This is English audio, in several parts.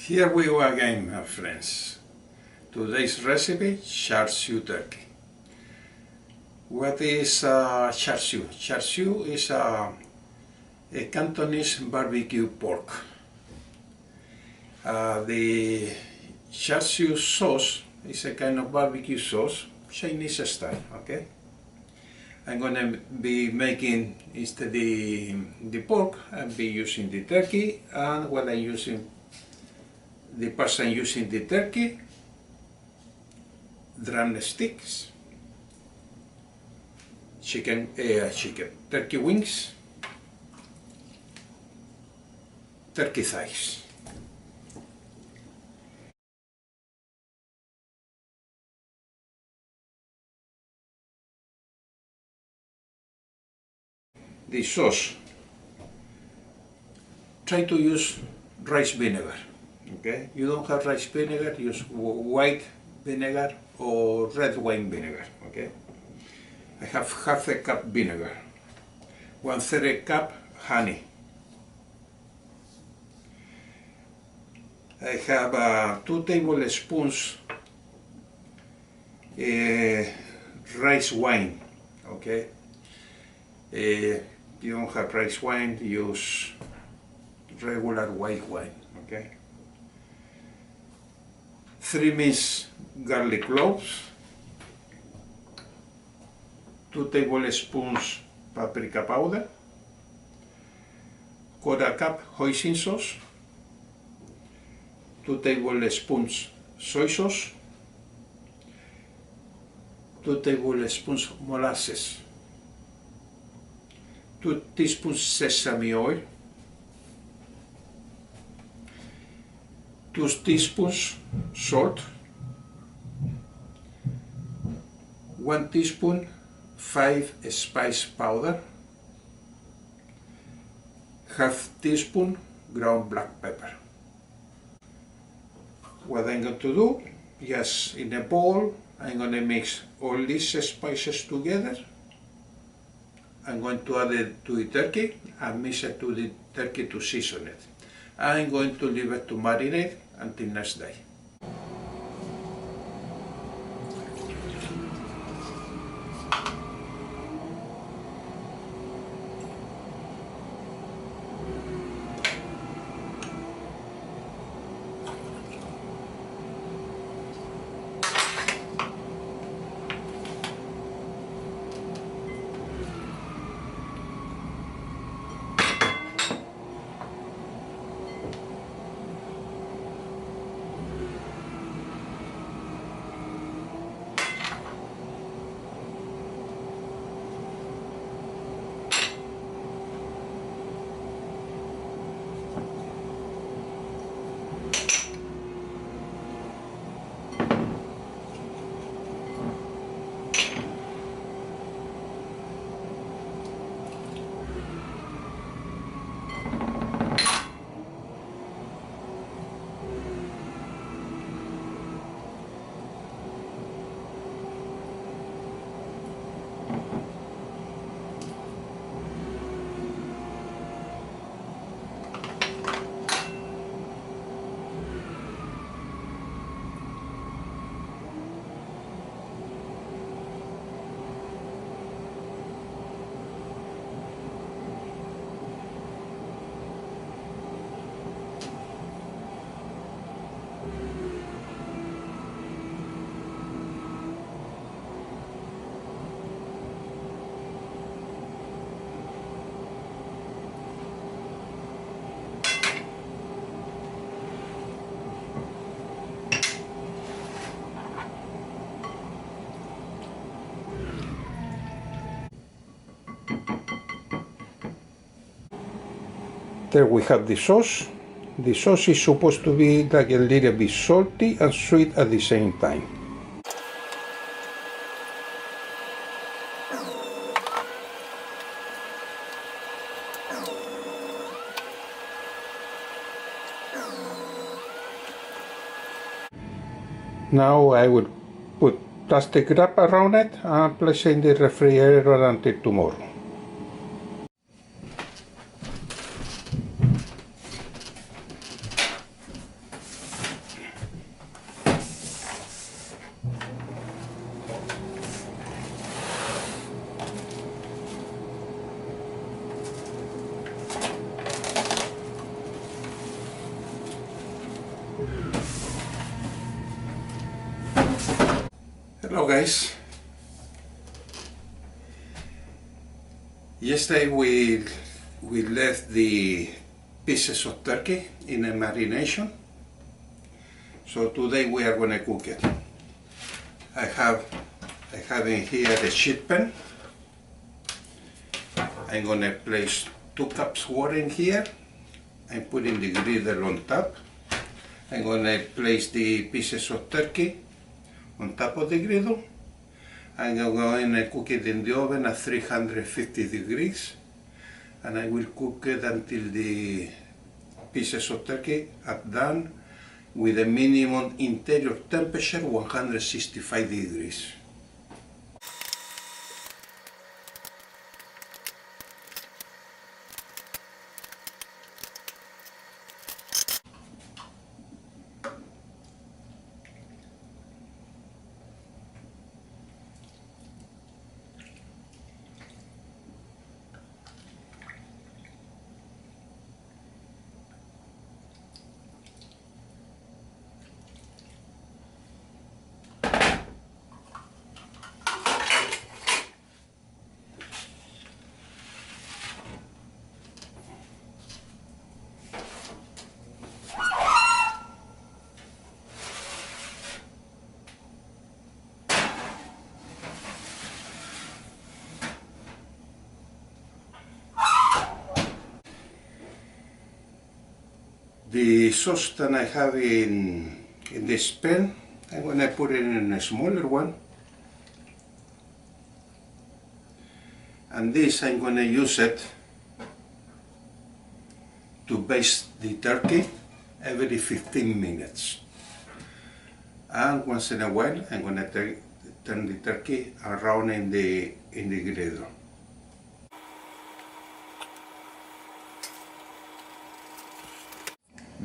Here we go again, my friends. Today's recipe, Char Siu turkey. What is Char Siu? Char Siu is a Cantonese barbecue pork. The Char Siu sauce is a kind of barbecue sauce, Chinese style, okay? I'm gonna be making, instead the pork, I'll be using the turkey, and what I'm using, the person using the turkey, drumsticks, turkey wings, turkey thighs. The sauce, try to use rice vinegar, okay? You don't have rice vinegar, use white vinegar or red wine vinegar, okay? I have half a cup vinegar, 1/3 cup honey. I have 2 tablespoons rice wine, okay? You don't have rice wine, use regular white wine, okay? 3 minced garlic cloves, 2 tablespoons paprika powder, 1/4 cup hoisin sauce, 2 tablespoons soy sauce, 2 tablespoons molasses, 2 teaspoons sesame oil, 2 teaspoons salt, 1 teaspoon 5 spice powder, half teaspoon ground black pepper. What I'm going to do, just in a bowl, I'm going to mix all these spices together. I'm going to add it to the turkey and mix it to the turkey to season it. I'm going to leave it to marinate until next day. There we have the sauce. The sauce is supposed to be like a little bit salty and sweet at the same time. Now I will put plastic wrap around it and place it in the refrigerator until tomorrow. Hello guys. Yesterday we left the pieces of turkey in a marination. So today we are going to cook it. I have in here the sheet pan. I'm going to place 2 cups water in here and put in the griddle on top. I'm going to place the pieces of turkey on top of the griddle. I'm going to cook it in the oven at 350 degrees, and I will cook it until the pieces of turkey are done with a minimum interior temperature 165 degrees. The sauce that I have in this pan, I'm going to put it in a smaller one. And this I'm going to use it to baste the turkey every 15 minutes. And once in a while I'm going to turn the turkey around in the griddle.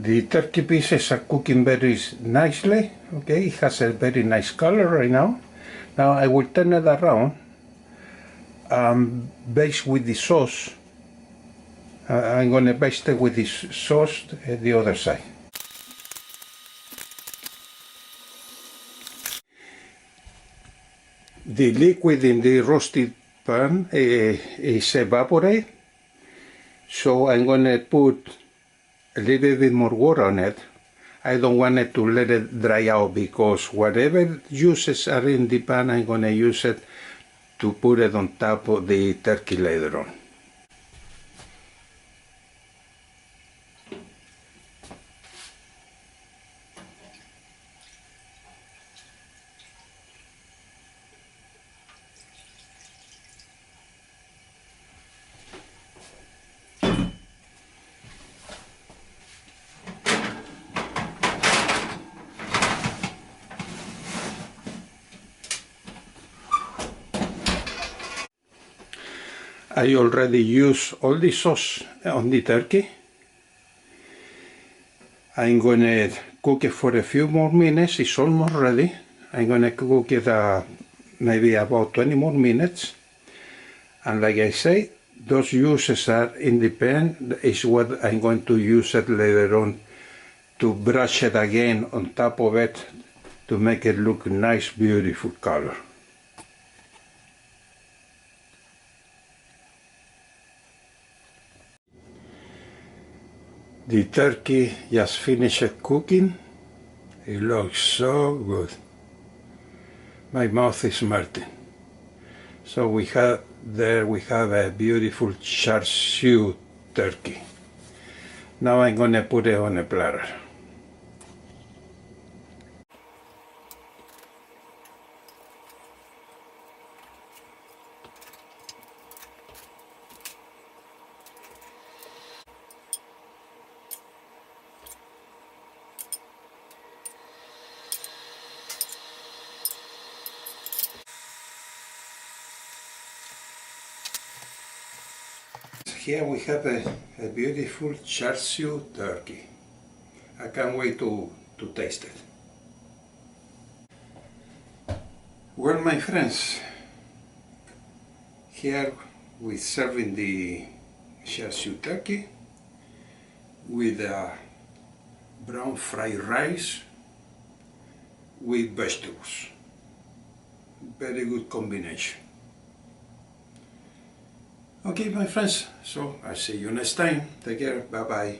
The turkey pieces are cooking very nicely. Okay, it has a very nice color right now. Now I will turn it around and baste with the sauce. I'm going to baste it with the sauce at the other side. The liquid in the roasted pan is evaporated, so I'm going to put a little bit more water on it. I don't want it to let it dry out, because whatever juices are in the pan, I'm going to use it to put it on top of the turkey later on. I already used all the sauce on the turkey. I'm going to cook it for a few more minutes. It's almost ready. I'm going to cook it maybe about 20 more minutes. And like I say, those juices are in the pan. Is what I'm going to use it later on to brush it again on top of it to make it look nice, beautiful color. The turkey just finished cooking. It looks so good. My mouth is melting. So we have a beautiful Char Siu turkey. Now I'm going to put it on a platter. Here we have a beautiful Char Siu turkey. I can't wait to taste it. Well, my friends, here we're serving the Char Siu turkey with brown fried rice with vegetables. very good combination. Okay, my friends, so I'll see you next time. Take care, bye bye.